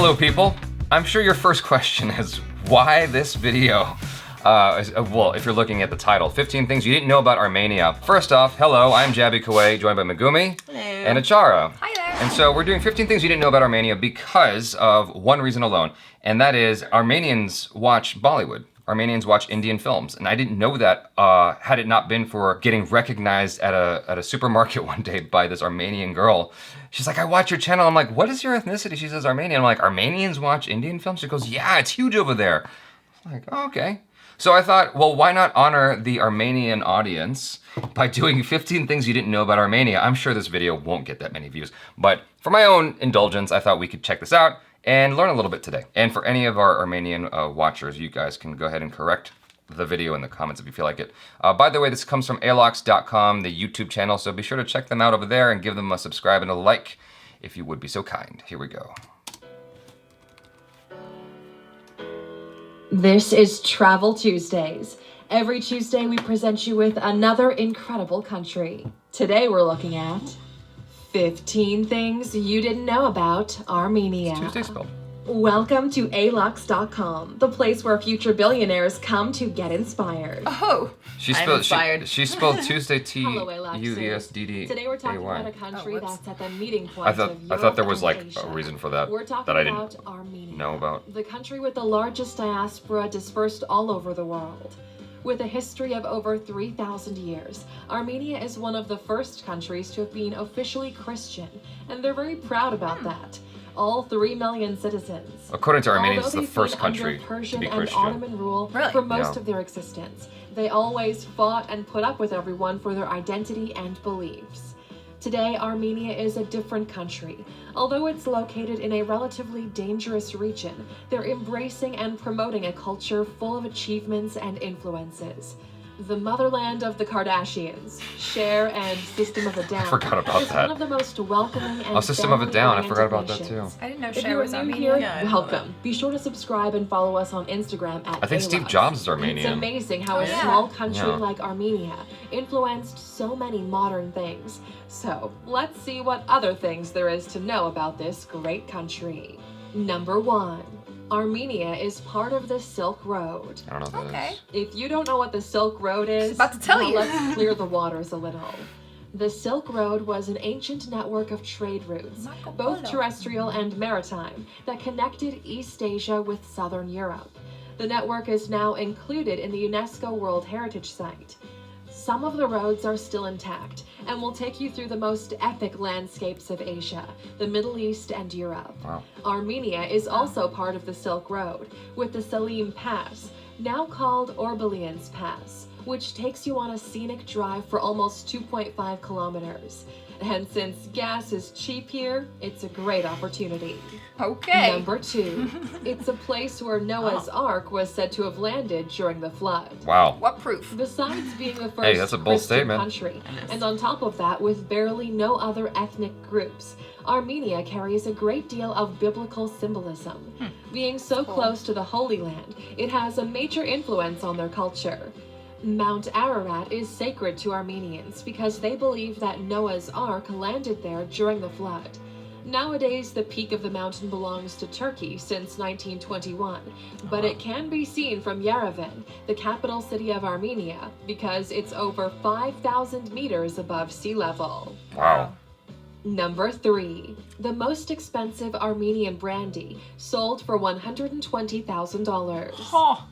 Hello people, I'm sure your first question is why this video? Well, if you're looking at the title, 15 things you didn't know about Armenia. First off, hello, I'm Jaby KOAY, joined by MEGUMI and ACHARA. Hi there. And so we're doing 15 things you didn't know about Armenia because of one reason alone, and that is Armenians watch Bollywood. Armenians watch Indian films, and I didn't know that had it not been for getting recognized at a supermarket one day by this Armenian girl. She's like, I watch your channel. I'm like, what is your ethnicity? She says Armenian. I'm like, Armenians watch Indian films? She goes, yeah, it's huge over there. I'm like, oh, okay. So I thought, well, why not honor the Armenian audience by doing 15 things you didn't know about Armenia? I'm sure this video won't get that many views, but for my own indulgence, I thought we could check this out and learn a little bit today. And for any of our Armenian watchers, you guys can go ahead and correct the video in the comments if you feel like it. By the way, this comes from alox.com, the YouTube channel, so be sure to check them out over there and give them a subscribe and a like if you would be so kind. Here we go. This is Travel Tuesdays. Every Tuesday we present you with another incredible country. Today we're looking at 15 things you didn't know about Armenia. It's Tuesday spelled. Welcome to alox.com, the place where future billionaires come to get inspired. Oh, She I'm spelled inspired. she spelled Tuesday Hello, Aloxers. T-U-E-S-D-D-A-Y. Today we're talking about a country that's at the meeting point I of Europe thought there was and like Asia. a reason for that We're talking that I didn't about Armenia, know about. the country with the largest diaspora dispersed all over the world. With a history of over 3,000 years, Armenia is one of the first countries to have been officially Christian, and they're very proud about that. All 3 million citizens. According to Armenians, it's Although the they've first been under country to Persian be and Christian. Ottoman rule Really? for most Yeah. of their existence, they always fought and put up with everyone for their identity and beliefs. Today, Armenia is a different country. Although it's located in a relatively dangerous region, they're embracing and promoting a culture full of achievements and influences. The motherland of the Kardashians, Cher and System of a Down, forgot about is that. one of the most welcoming and System of a Down, I forgot about that family-oriented too. I didn't know If Cher you're was new Armenian. here, Yeah, I didn't know welcome. Be sure to subscribe and follow us on Instagram at I think Steve ALUX. Jobs is Armenian. It's amazing how a Yeah. small country Yeah. like Armenia influenced so many modern things. So let's see what other things there is to know about this great country. Number 1. Armenia is part of the Silk Road. I don't know what that Okay. is. If you don't know what the Silk Road is, about to tell well, you. let's clear the waters a little. The Silk Road was an ancient network of trade routes, Marco both Polo. terrestrial and maritime, that connected East Asia with Southern Europe. The network is now included in the UNESCO World Heritage Site. Some of the roads are still intact and will take you through the most epic landscapes of Asia, the Middle East, and Europe. Wow. Armenia is also part of the Silk Road, with the Salim Pass, now called Orbelian's Pass, which takes you on a scenic drive for almost 2.5 kilometers. And since gas is cheap here, it's a great opportunity. Okay. Number 2, it's a place where Noah's Ark was said to have landed during the flood. Wow. What proof? Besides being the first Hey, that's a bold Christian statement. country, and on top of that, with barely no other ethnic groups, Armenia carries a great deal of biblical symbolism. Being so close to the Holy Land, it has a major influence on their culture. Mount Ararat is sacred to Armenians because they believe that Noah's Ark landed there during the flood. Nowadays, the peak of the mountain belongs to Turkey since 1921, but it can be seen from Yerevan, the capital city of Armenia, because it's over 5,000 meters above sea level. Wow. Number 3, the most expensive Armenian brandy, sold for $120,000. Oh,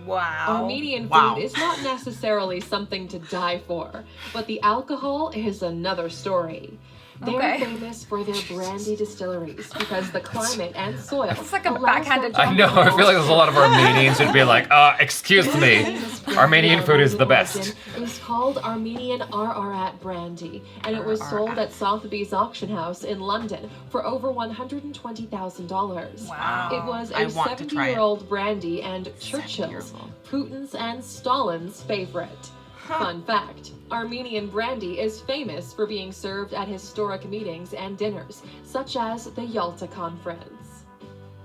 wow. Armenian food is not necessarily something to die for, but the alcohol is another story. They're Okay. famous for their brandy distilleries because the climate and soil. It's like a allows backhanded them to I know, I feel like there's a lot of Armenians who'd be like, excuse me, famous brandy Armenian food is the origin best. is called Armenian Ararat brandy, and it was sold at Sotheby's auction house in London for over $120,000. Wow. It was I a want to try it. 70-year-old brandy and Churchill's, 70-year-old. Putin's, and Stalin's favorite. Fun fact, Armenian brandy is famous for being served at historic meetings and dinners, such as the Yalta Conference.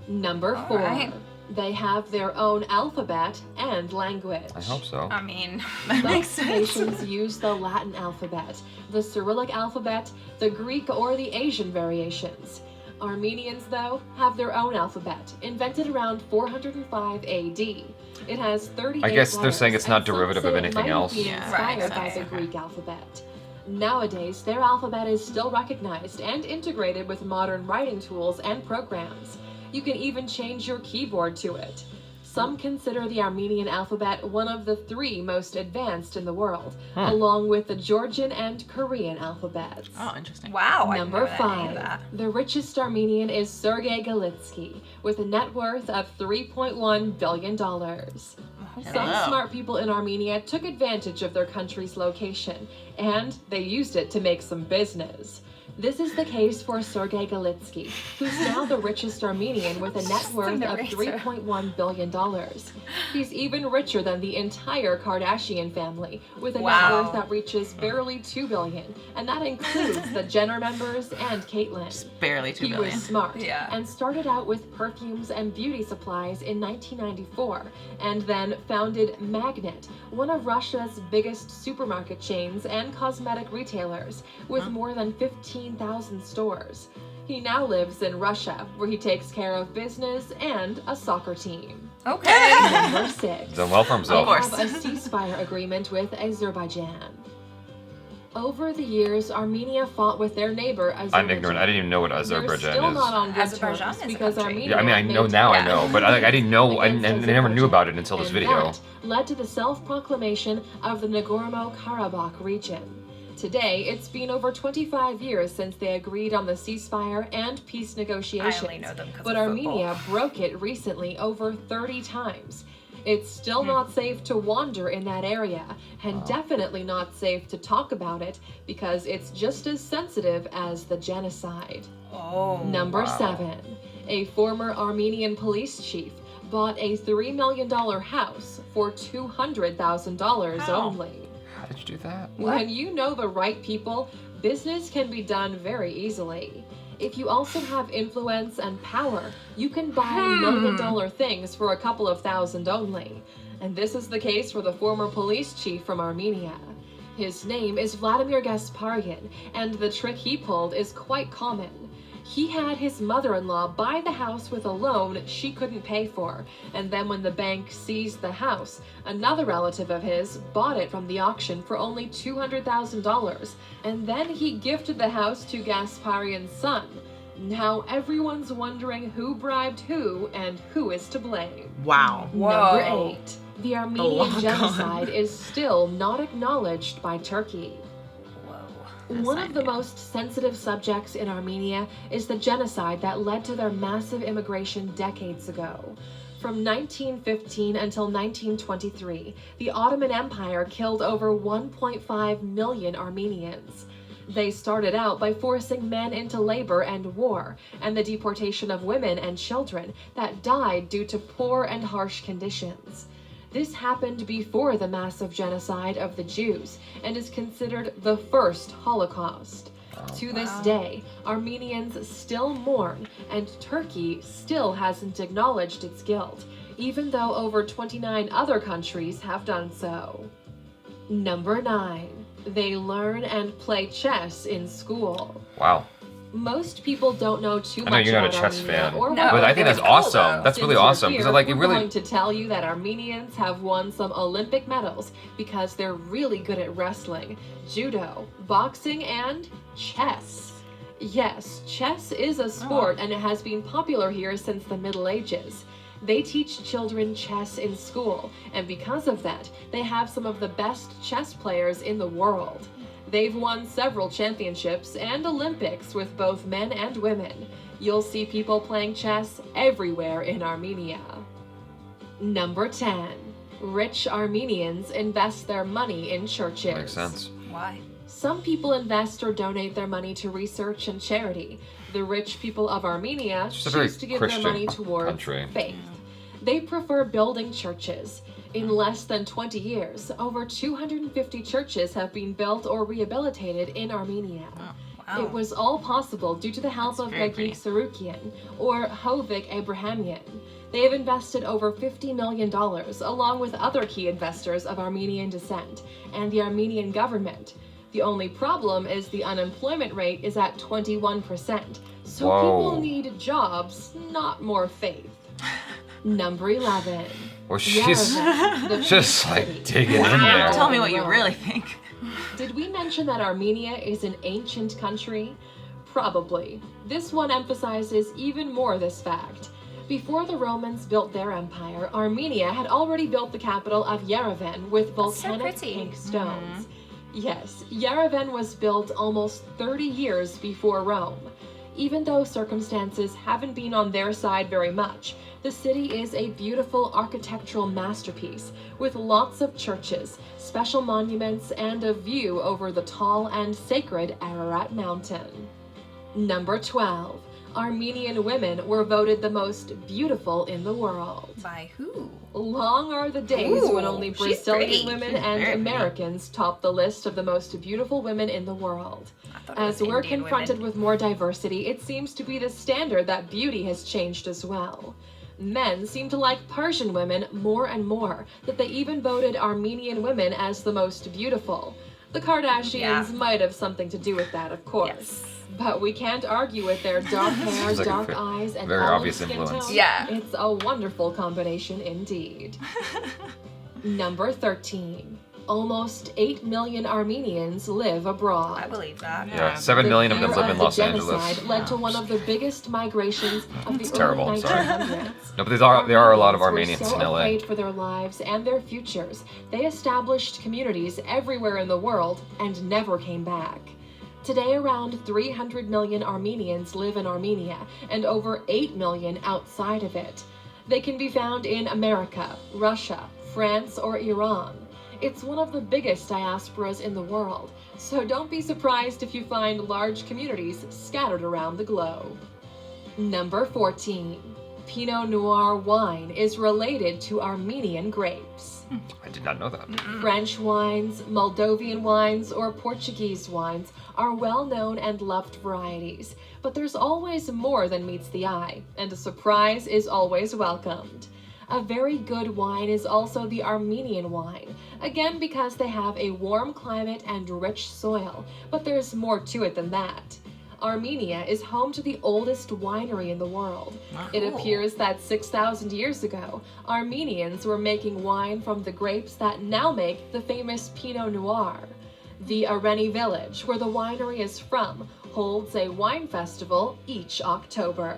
Number 4. right. They have their own alphabet and language. I hope so. I mean, That makes Most sense. nations use the Latin alphabet, the Cyrillic alphabet, the Greek, or the Asian variations. Armenians, though, have their own alphabet, invented around 405 AD. It has 38 I guess they're letters, saying it's and not some derivative say of it anything might else. be Yeah, inspired right, by the Greek alphabet. Nowadays, their alphabet is still recognized and integrated with modern writing tools and programs. You can even change your keyboard to it. Some consider the Armenian alphabet one of the 3 most advanced in the world, along with the Georgian and Korean alphabets. Oh, interesting. Wow. Number I didn't know any of 5. that. The richest Armenian is Sergei Galitsky, with a net worth of $3.1 billion. Some smart people in Armenia took advantage of their country's location, and they used it to make some business. This is the case for Sergei Galitsky, who's now the richest Armenian with a net worth of $3.1 billion. He's even richer than the entire Kardashian family, with a net worth that reaches barely $2 billion, and that includes the Jenner members and Caitlyn. Just barely $2 He billion. was smart Yeah. and started out with perfumes and beauty supplies in 1994, and then founded Magnet, one of Russia's biggest supermarket chains and cosmetic retailers, with more than 15,000 stores. He now lives in Russia, where he takes care of business and a soccer team. Okay. Number 6. Done well for himself. They have a ceasefire agreement with Azerbaijan. Over the years, Armenia fought with their neighbor Azerbaijan. I'm ignorant. I didn't even know what They're Azerbaijan still is. not on good Azerbaijan terms is a because country. Armenia Yeah, I mean, I know now. I know, but I didn't know. I never knew about it until this and video. That led to the self-proclamation of the Nagorno-Karabakh region. Today, it's been over 25 years since they agreed on the ceasefire and peace negotiations. I only know them 'cause but of Armenia football. broke it recently over 30 times. It's still not safe to wander in that area, and definitely not safe to talk about it because it's just as sensitive as the genocide. Oh. Number 7. A former Armenian police chief bought a $3 million house for $200,000 How? only. How did you do that? When you know the right people, business can be done very easily. If you also have influence and power, you can buy $1 million things for a couple of thousand only. And this is the case for the former police chief from Armenia. His name is Vladimir Gasparyan, and the trick he pulled is quite common. He had his mother-in-law buy the house with a loan she couldn't pay for, and then when the bank seized the house, another relative of his bought it from the auction for only $200,000, and then he gifted the house to Gasparyan's son. Now everyone's wondering who bribed who and who is to blame. Wow. Number Whoa. 8. The Armenian long genocide is still not acknowledged by Turkey. Whoa. One of the most sensitive subjects in Armenia is the genocide that led to their massive immigration decades ago. From 1915 until 1923, the Ottoman Empire killed over 1.5 million Armenians. They started out by forcing men into labor and war, and the deportation of women and children that died due to poor and harsh conditions. This happened before the massive genocide of the Jews and is considered the first Holocaust. To this day, Armenians still mourn, and Turkey still hasn't acknowledged its guilt, even though over 29 other countries have done so. Number 9. They learn and play chess in school. Wow. Most people don't know too much I know you're not a about chess Armenia fan, or No, what but I they think that's do. awesome. though. That's really Since we're awesome because here, like it we're really. going to tell you that Armenians have won some Olympic medals because they're really good at wrestling, judo, boxing, and chess. Yes, chess is a sport and it has been popular here since the Middle Ages. They teach children chess in school, and because of that, they have some of the best chess players in the world. They've won several championships and Olympics with both men and women. You'll see people playing chess everywhere in Armenia. Number 10. Rich Armenians invest their money in churches. Makes sense. Why? Some people invest or donate their money to research and charity. The rich people of Armenia It's just a very choose to give Christian their money towards country. faith. They prefer building churches. In less than 20 years, over 250 churches have been built or rehabilitated in Armenia. Wow. It was all possible due to the help That's of very Megik Sarukian or Hovik Abrahamian. They have invested over $50 million along with other key investors of Armenian descent and the Armenian government. The only problem is the unemployment rate is at 21%, So Whoa. people need jobs, not more faith. Number 11. Well, she's Yerevan, the just Pink like City. digging in there. Tell me what you really think. Did we mention that Armenia is an ancient country? Probably. This one emphasizes even more this fact. Before the Romans built their empire, Armenia had already built the capital of Yerevan with volcanic pretty. pink stones. Yes, Yerevan was built almost 30 years before Rome. Even though circumstances haven't been on their side very much, the city is a beautiful architectural masterpiece with lots of churches, special monuments, and a view over the tall and sacred Ararat mountain. Number 12. Armenian women were voted the most beautiful in the world. By who? Long are the days when Ooh, only she's Brazilian pretty. women She's and very pretty. Americans top the list of the most beautiful women in the world. I thought it was As we're Indian confronted women. with more diversity, it seems to be the standard that beauty has changed as well. Men seem to like Persian women more and more, that they even voted Armenian women as the most beautiful. The Kardashians Yeah. might have something to do with that, of course. Yes. But we can't argue with their dark hair, Seems like a dark ve- eyes, and very olive obvious skin influence. tone. Yeah. It's a wonderful combination indeed. Number 13. Almost 8 million Armenians live abroad. I believe that. Yeah, 7 million of them fear live in the Los genocide Angeles. led to one of the biggest migrations of the It's early terrible, sorry. 1900s. No, but there are a lot of Armenians were so in LA. afraid for their lives and their futures, they established communities everywhere in the world and never came back. Today, around 300 million Armenians live in Armenia and over 8 million outside of it. They can be found in America, Russia, France, or Iran. It's one of the biggest diasporas in the world, so don't be surprised if you find large communities scattered around the globe. Number 14. Pinot Noir wine is related to Armenian grapes. I did not know that. French wines, Moldovan wines, or Portuguese wines are well-known and loved varieties, but there's always more than meets the eye, and a surprise is always welcomed. A very good wine is also the Armenian wine, again because they have a warm climate and rich soil, but there's more to it than that. Armenia is home to the oldest winery in the world. It appears that 6,000 years ago, Armenians were making wine from the grapes that now make the famous Pinot Noir. The Areni village, where the winery is from, holds a wine festival each October.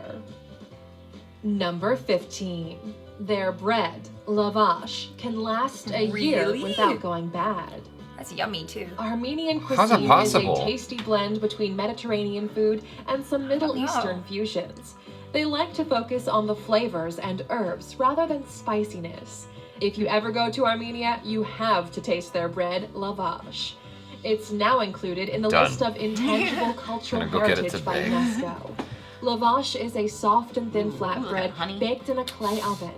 Number 15. Their bread, lavash, can last a year Really? without going bad. That's yummy too. Armenian How's that cuisine is possible? a tasty blend between Mediterranean food and some Middle know. Eastern fusions. They like to focus on the flavors and herbs rather than spiciness. If you ever go to Armenia, you have to taste their bread, lavash. It's now included in the Done. list of intangible cultural Gonna go get it heritage by today. UNESCO. Lavash is a soft and thin flatbread honey. baked in a clay oven.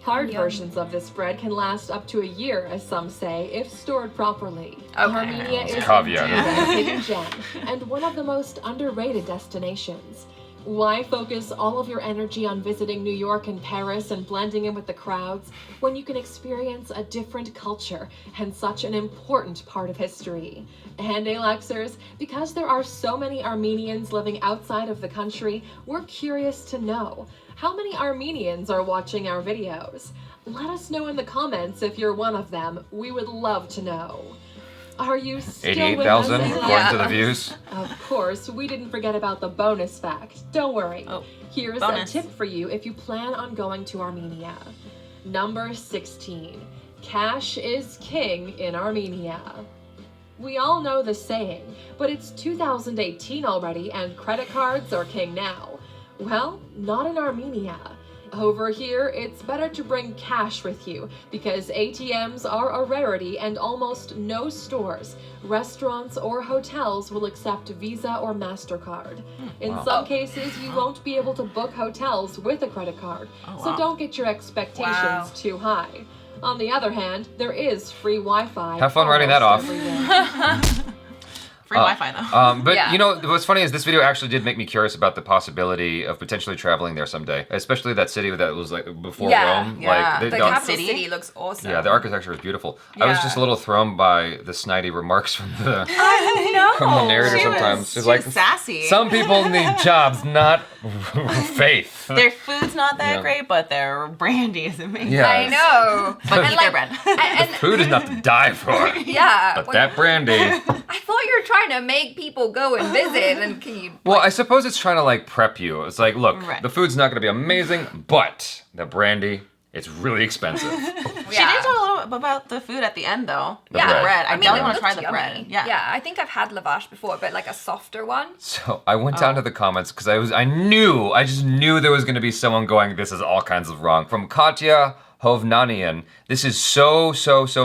Hard Yum. versions of this bread can last up to a year, as some say, if stored properly. Okay. Armenia is Caveat. indeed a hidden gem and one of the most underrated destinations. Why focus all of your energy on visiting New York and Paris and blending in with the crowds when you can experience a different culture and such an important part of history? And Alexers, because there are so many Armenians living outside of the country, we're curious to know, how many Armenians are watching our videos? Let us know in the comments if you're one of them. We would love to know. Are you still with us, 88,000 Alexers? according to the views. Of course, we didn't forget about the bonus fact. Don't worry. Oh, Here's bonus. a tip for you if you plan on going to Armenia. Number 16. Cash is king in Armenia. We all know the saying, but it's 2018 already and credit cards are king now. Well, not in Armenia. Over here, it's better to bring cash with you because ATMs are a rarity and almost no stores, restaurants, or hotels will accept Visa or MasterCard. In Wow. some cases, you won't be able to book hotels with a credit card, so wow. don't get your expectations Wow. too high. On the other hand, there is free Wi-Fi. Have fun writing that almost off. everywhere. Free Wi-Fi though. But Yeah. you know, what's funny is this video actually did make me curious about the possibility of potentially traveling there someday, especially that city that was like before Rome. yeah. Like The the capital city? city looks awesome. yeah, the architecture is beautiful. I was Yeah. just a little thrown by the snidey remarks from the I know. from the narrator She was- sometimes. she She's like, was sassy. some people need jobs, not faith. Their food's not that Yeah. great, but their brandy is amazing. Yeah. I know. But And eat their bread. and Food is not to die for. yeah. But when- that brandy. I thought you were trying to make people go and visit, and can you? Well, I suppose it's trying to like prep you. It's like, look, Right. the food's not going to be amazing, but the brandy, it's really expensive. She did talk a little bit about the food at the end, though. The bread. bread. I mean, definitely it want to try looked the bread. yummy. Yeah. Yeah, I think I've had lavash before, but like a softer one. So I went down to the comments because I just knew there was going to be someone going, this is all kinds of wrong. From Katya Hovnanian, this is so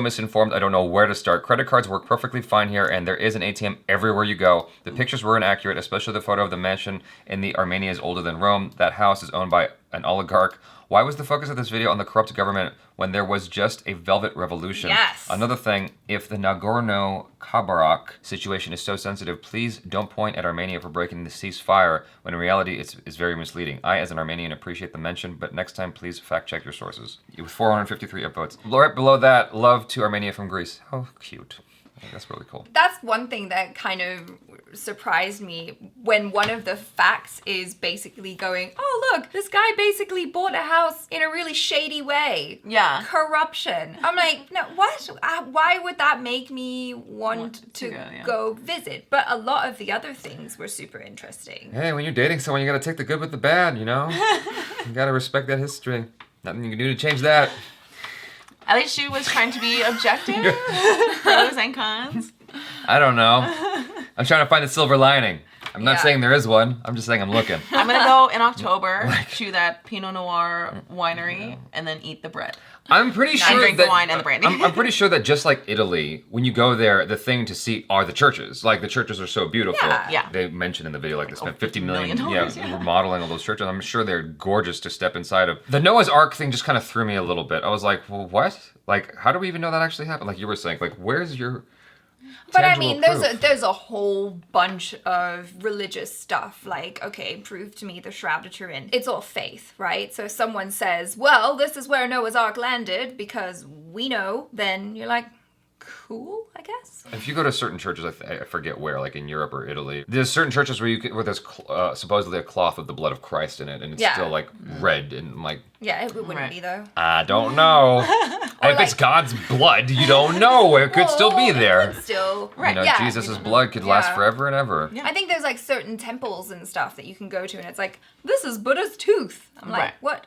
misinformed. I don't know where to start. Credit cards work perfectly fine here, and there is an ATM everywhere you go. The pictures were inaccurate, especially the photo of the mansion in the Armenia is older than Rome. That house is owned by an oligarch. Why was the focus of this video on the corrupt government when there was just a velvet revolution? Yes. Another thing, if the Nagorno-Karabakh situation is so sensitive, please don't point at Armenia for breaking the ceasefire, when in reality it's very misleading. I, as an Armenian, appreciate the mention, but next time please fact check your sources. With 453 upvotes. Right below that, love to Armenia from Greece. Oh, cute. That's really cool. That's one thing that kind of surprised me when one of the facts is basically going, oh, look, this guy basically bought a house in a really shady way. Yeah. Corruption. I'm like, no, what? Why would that make me want to go visit? But a lot of the other things were super interesting. Hey, when you're dating someone, you gotta take the good with the bad, you know? You gotta respect that history. Nothing you can do to change that. At least she was trying to be objective. Pros and cons. I don't know. I'm trying to find the silver lining. I'm not Yeah. saying there is one. I'm just saying I'm looking. I'm gonna go in October to that Pinot Noir winery and then eat the bread. I'm pretty And sure drink that the wine and the brandy. I'm pretty sure that just like Italy, when you go there, the thing to see are the churches. Like the churches are so beautiful. Yeah. Yeah. They mentioned in the video like they spent $50 million $50 remodeling all those churches. I'm sure they're gorgeous to step inside of. The Noah's Ark thing just kind of threw me a little bit. I was like, well, what? Like, how do we even know that actually happened? Like you were saying, like, where's your But I tangible mean, proof? there's a whole bunch of religious stuff. Like, okay, prove to me the shroud of Turin. It's all faith, right? So if someone says, well, this is where Noah's Ark landed because we know, then you're like, cool, I guess. If you go to certain churches, I forget where, like in Europe or Italy, there's certain churches where where there's supposedly a cloth with the blood of Christ in it, and it's Yeah. still like red and I'm like, Yeah, it wouldn't Right. be though. I don't know. If it's like- God's blood, you don't know. It could still be Well, there. it could still, You know, yeah. Jesus' blood could last Yeah. forever and ever. Yeah. I think there's like certain temples and stuff that you can go to, and it's like, this is Buddha's tooth. I'm like, Right. what?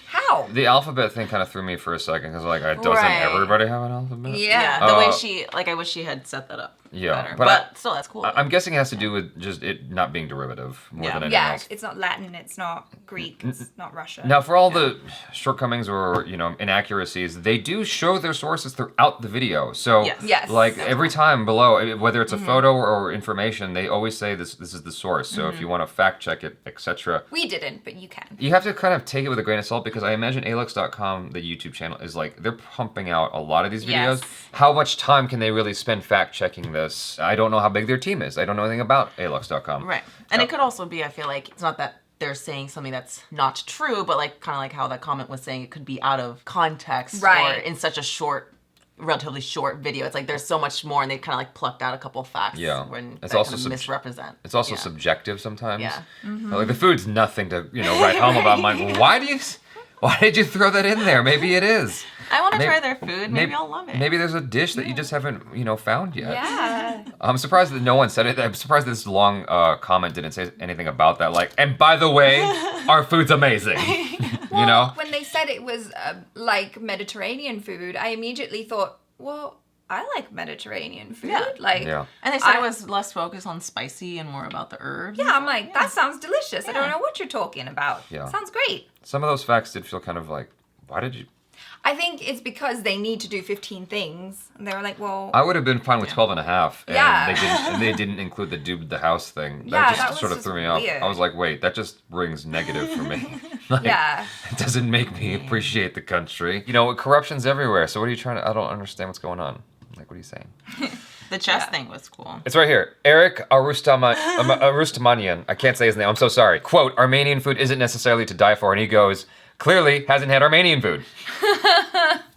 How? The alphabet thing kind of threw me for a second because like, doesn't Right. everybody have an alphabet? Yeah. The way Uh, she, like, I wish she had set that up Yeah, better. but But, still, that's cool. I'm guessing it has to do with just it not being derivative more Yeah. than anything Yeah, else. it's not Latin, it's not Greek, it's not Russian. Now, for all the shortcomings or inaccuracies, they do show their sources throughout the video. So, Yes. Yes. like That's every time below, whether it's a photo or information, they always say this is the source. So if you want to fact check it, etc., We didn't, but you can. you have to kind of take it with a grain of salt because I imagine alux.com, the YouTube channel, is like they're pumping out a lot of these videos. Yes. How much time can they really spend fact checking this? I don't know how big their team is. I don't know anything about alux.com. Right. And Yeah. it could also be, I feel like, it's not that they're saying something that's not true, but like kind of like how that comment was saying it could be out of context or Right. in such a relatively short video. It's like there's so much more and they kind of like plucked out a couple facts Yeah. when It's that also kind of misrepresent. It's also Yeah. subjective sometimes. Yeah. Like the food's nothing to write home about. I'm like, why did you throw that in there? Maybe it is. I want to Maybe- try their food. Maybe I'll love it. Maybe there's a dish that you just haven't found yet. Yeah. I'm surprised that no one said it. I'm surprised this long comment didn't say anything about that. Like, and by the way, our food's amazing. you know? When they said it was like Mediterranean food, I immediately thought, well, I like Mediterranean food. Yeah. Like, Yeah. And they said I- it was less focused on spicy and more about the herbs. yeah, I'm like, that sounds delicious. I don't Yeah. know what you're talking about. Yeah. Sounds great. Some of those facts did feel kind of like, why did you? I think it's because they need to do 15 things. And they were like, well, I would have been fine with 12 and a half. And Yeah. they didn't include the dude, the house thing. Yeah, That just that was sort of just threw me off. weird. I was like, wait, that just rings negative for me. Like, yeah. It doesn't make me appreciate the country. Corruption's everywhere. So what are you trying to? I don't understand what's going on. Like, what are you saying? The chess thing was cool. It's right here. Eric Arustamanian. I can't say his name. I'm so sorry. Quote, Armenian food isn't necessarily to die for. And he goes, clearly hasn't had Armenian food.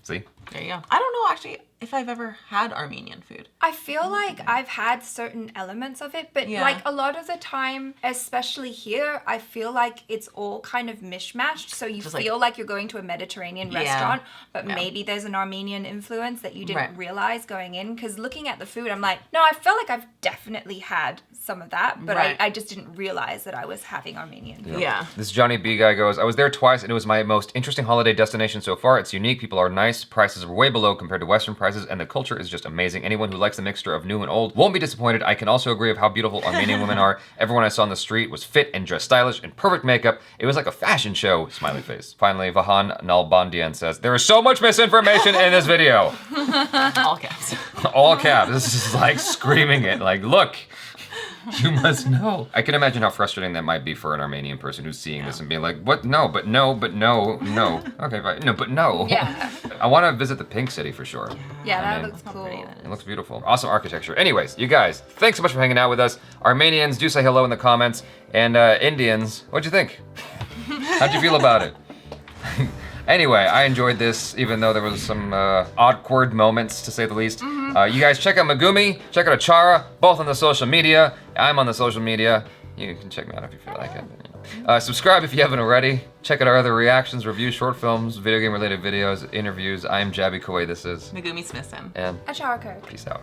See? There you go. I don't know actually if I've ever had Armenian food. I feel like I've had certain elements of it, but Yeah. like a lot of the time, especially here, I feel like it's all kind of mishmashed. So you Just like- feel like you're going to a Mediterranean Yeah. restaurant, but Yeah. maybe there's an Armenian influence that you didn't Right. realize going in. Because looking at the food, I'm like, no, I feel like I've definitely had some of that, but Right. I just didn't realize that I was having Armenian food. Yeah. This Johnny B guy goes, I was there twice and it was my most interesting holiday destination so far. It's unique, people are nice, prices are way below compared to Western prices, and the culture is just amazing. Anyone who likes the mixture of new and old won't be disappointed. I can also agree of how beautiful Armenian women are. Everyone I saw on the street was fit and dressed stylish in perfect makeup. It was like a fashion show, smiley face. Finally, Vahan Nalbandian says, there is so much misinformation in this video. All caps. All caps. This is like screaming it, like, look. You must know. I can imagine how frustrating that might be for an Armenian person who's seeing this and being like, what? No, but no, but no, no. Okay, right. No, but no. Yeah. I want to visit the Pink City for sure. Yeah, I that mean, looks cool. It looks beautiful. Awesome architecture. Anyways, you guys, thanks so much for hanging out with us. Armenians, do say hello in the comments. And Indians, what'd you think? How'd you feel about it? Anyway, I enjoyed this, even though there was some awkward moments, to say the least. You guys check out MEGUMI, check out ACHARA, both on the social media. I'm on the social media. You can check me out if you feel like it. Subscribe if you haven't already. Check out our other reactions, reviews, short films, video game related videos, interviews. I am Jaby KOAY, this is. MEGUMI SMISSON. And ACHARA. peace out.